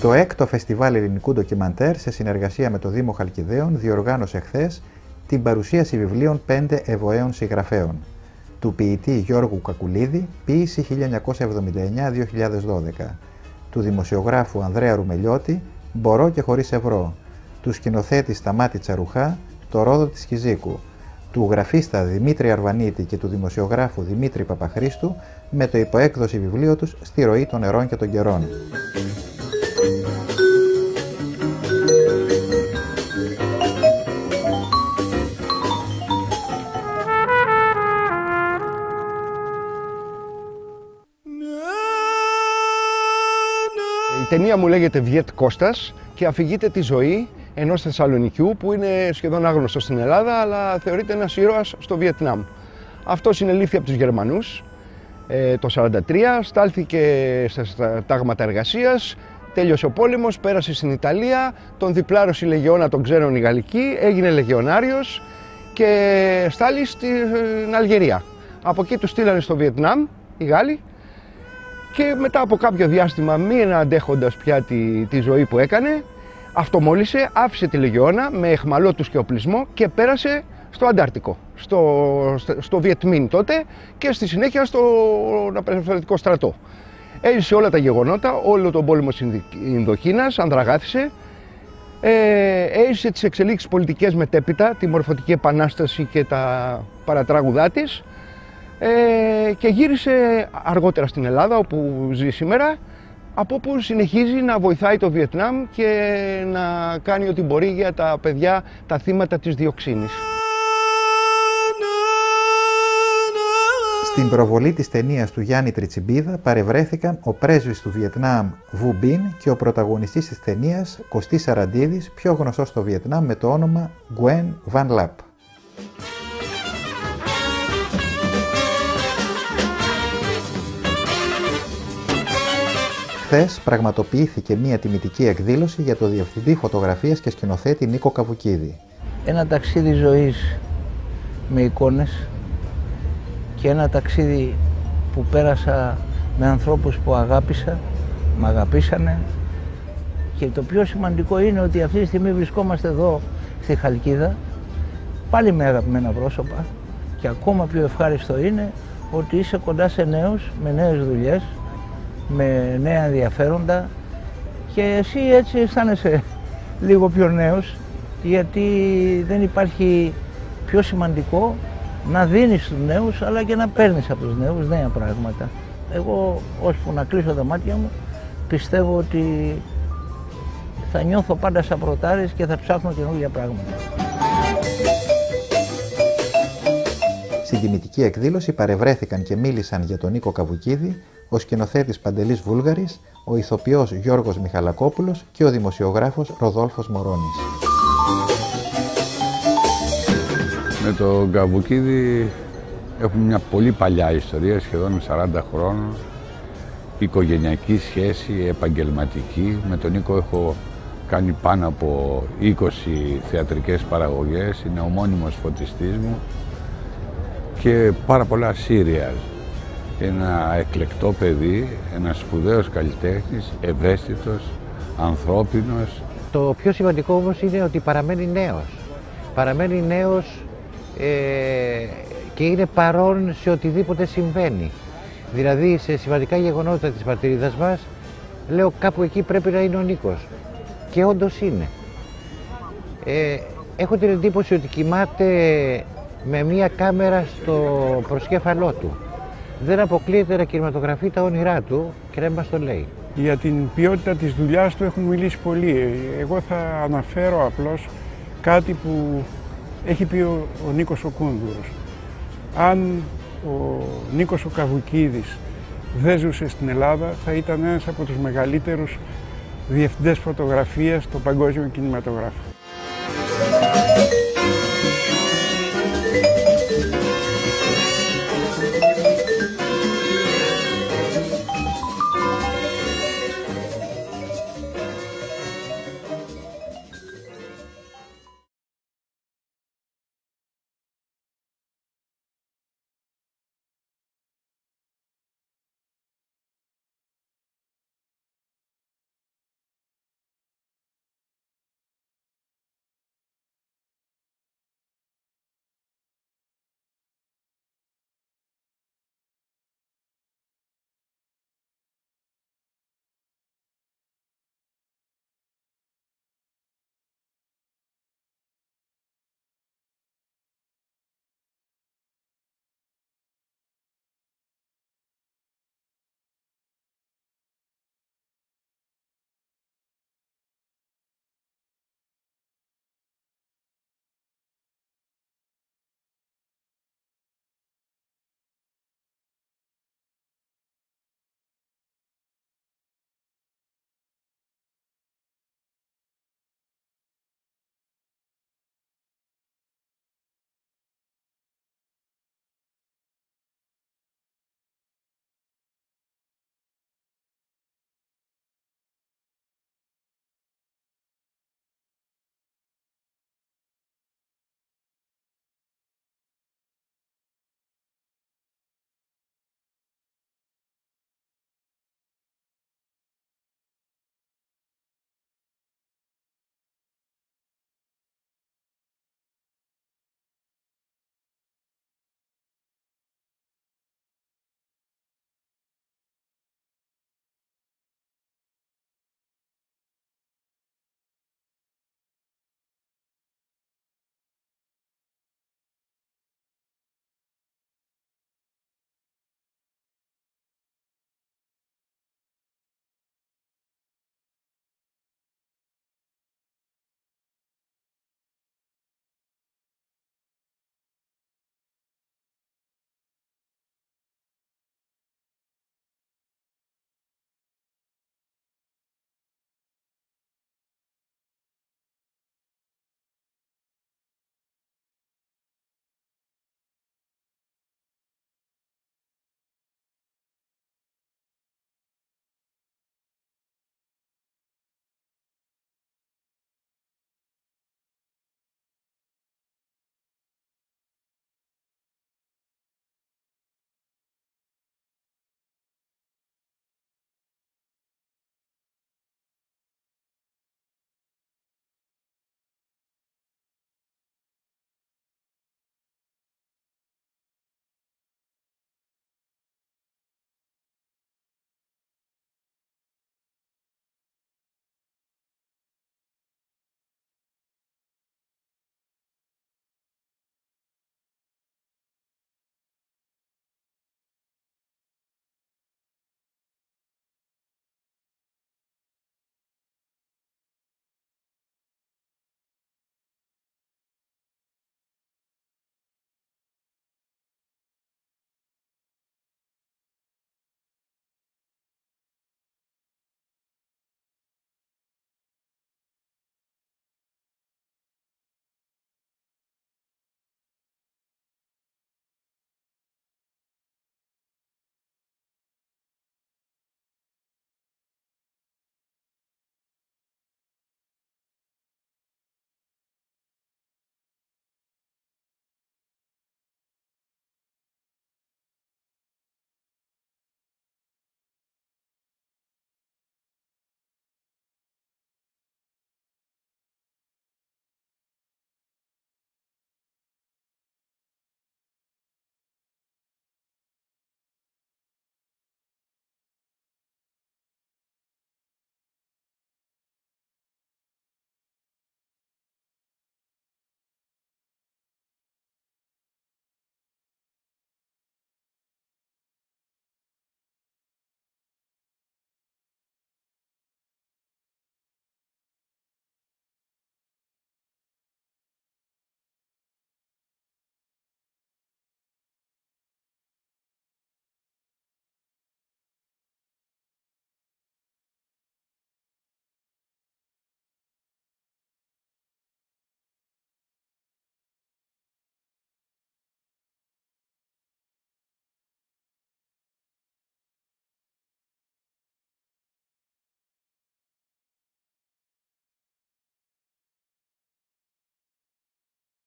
Το 6ο Φεστιβάλ Ελληνικού Ντοκιμαντέρ, σε συνεργασία με το Δήμο Χαλκιδαίων, διοργάνωσε χθες την παρουσίαση βιβλίων 5 Ευωαίων συγγραφέων, του ποιητή Γιώργου Κακουλίδη, ποίηση 1979-2012, του δημοσιογράφου Ανδρέα Ρουμελιώτη, Μπορώ και χωρίς ευρώ, του σκηνοθέτη Σταμάτη Τσαρουχά, Το ρόδο της Κιζίκου, του γραφίστα Δημήτρη Αρβανίτη και του δημοσιογράφου Δημήτρη Παπαχρήστου, με το υποέκδοση βιβλίο τους «Στη ροή των νερών και των καιρών». Η ταινία μου λέγεται Βιέτ Κώστας και αφηγείται τη ζωή ενός Θεσσαλονικιού που είναι σχεδόν άγνωστος στην Ελλάδα, αλλά θεωρείται ένας ήρωας στο Βιετνάμ. Αυτός συνελήφθη από τους Γερμανούς το 1943, στάλθηκε στα τάγματα εργασίας, τέλειωσε ο πόλεμος, πέρασε στην Ιταλία, τον διπλάρωσε η Λεγεώνα των Ξένων η Γαλλική, έγινε Λεγεωνάριος και στάλει στην Αλγερία. Από εκεί του στείλανε στο Βιετνάμ οι Γάλλοι και μετά από κάποιο διάστημα, μη αντέχοντας πια τη ζωή που έκανε, αυτομόλυσε, άφησε τη Λεγεώνα με αιχμαλώτους και οπλισμό και πέρασε στο Αντάρτικο, στο Βιετμίν τότε και στη συνέχεια στον απελευθερωτικό στρατό. Έζησε όλα τα γεγονότα, όλο τον πόλεμο της Ινδοκίνας, ανδραγάθησε, έζησε τις εξελίξεις πολιτικές μετέπειτα, τη Μορφωτική Επανάσταση και τα παρατράγουδά της και γύρισε αργότερα στην Ελλάδα όπου ζει σήμερα, από όπου συνεχίζει να βοηθάει το Βιετνάμ και να κάνει ό,τι μπορεί για τα παιδιά, τα θύματα της διοξίνης. Στην προβολή της ταινίας του Γιάννη Τριτσιμπίδα παρευρέθηκαν ο πρέσβης του Βιετνάμ Βου Μπιν και ο πρωταγωνιστής της ταινίας Κωστής Σαραντίδης, πιο γνωστός στο Βιετνάμ με το όνομα Γκουέν Βαν Λαπ. Χθες πραγματοποιήθηκε μια τιμητική εκδήλωση για το διευθυντή φωτογραφίας και σκηνοθέτη Νίκο Καβουκίδη. Ένα ταξίδι ζωής με εικόνες και ένα ταξίδι που πέρασα με ανθρώπους που αγάπησα, με αγαπήσανε, και το πιο σημαντικό είναι ότι αυτή τη στιγμή βρισκόμαστε εδώ στη Χαλκίδα πάλι με αγαπημένα πρόσωπα, και ακόμα πιο ευχάριστο είναι ότι είσαι κοντά σε νέους, με νέες δουλειές, με νέα ενδιαφέροντα, και εσύ έτσι αισθάνεσαι λίγο πιο νέος, γιατί δεν υπάρχει πιο σημαντικό να δίνεις στους νέους αλλά και να παίρνεις από τους νέους νέα πράγματα. Εγώ ώσπου να κλείσω τα μάτια μου πιστεύω ότι θα νιώθω πάντα σαν πρωτάρης και θα ψάχνω καινούργια πράγματα. Στην τιμητική εκδήλωση παρευρέθηκαν και μίλησαν για τον Νίκο Καβουκίδη ο σκηνοθέτης Παντελής Βούλγαρης, ο ηθοποιός Γιώργος Μιχαλακόπουλος και ο δημοσιογράφος Ροδόλφος Μωρώνης. Με τον Καβουκίδη έχουμε μια πολύ παλιά ιστορία, σχεδόν 40 χρόνων, οικογενειακή σχέση, επαγγελματική. Με τον Νίκο έχω κάνει πάνω από 20 θεατρικές παραγωγές, είναι ο μόνιμος φωτιστής μου και πάρα πολλά σύριαλ. Ένα εκλεκτό παιδί, ένας σπουδαίος καλλιτέχνης, ευαίσθητος, ανθρώπινος. Το πιο σημαντικό όμως είναι ότι παραμένει νέος. Παραμένει νέος και είναι παρόν σε οτιδήποτε συμβαίνει. Δηλαδή σε σημαντικά γεγονότα της πατρίδας μας, λέω κάπου εκεί πρέπει να είναι ο Νίκος. Και όντως είναι. Έχω την εντύπωση ότι κοιμάται με μία κάμερα στο προσκέφαλό του. Δεν αποκλείεται να κινηματογραφεί τα όνειρά του και να μας το λέει. Για την ποιότητα της δουλειάς του έχουν μιλήσει πολύ. Εγώ θα αναφέρω απλώς κάτι που έχει πει ο Νίκος ο Κούνδουρος. Αν ο Νίκος ο Καβουκίδης δεν ζούσε στην Ελλάδα, θα ήταν ένας από τους μεγαλύτερους διευθυντές φωτογραφίας στο παγκόσμιο κινηματογράφο.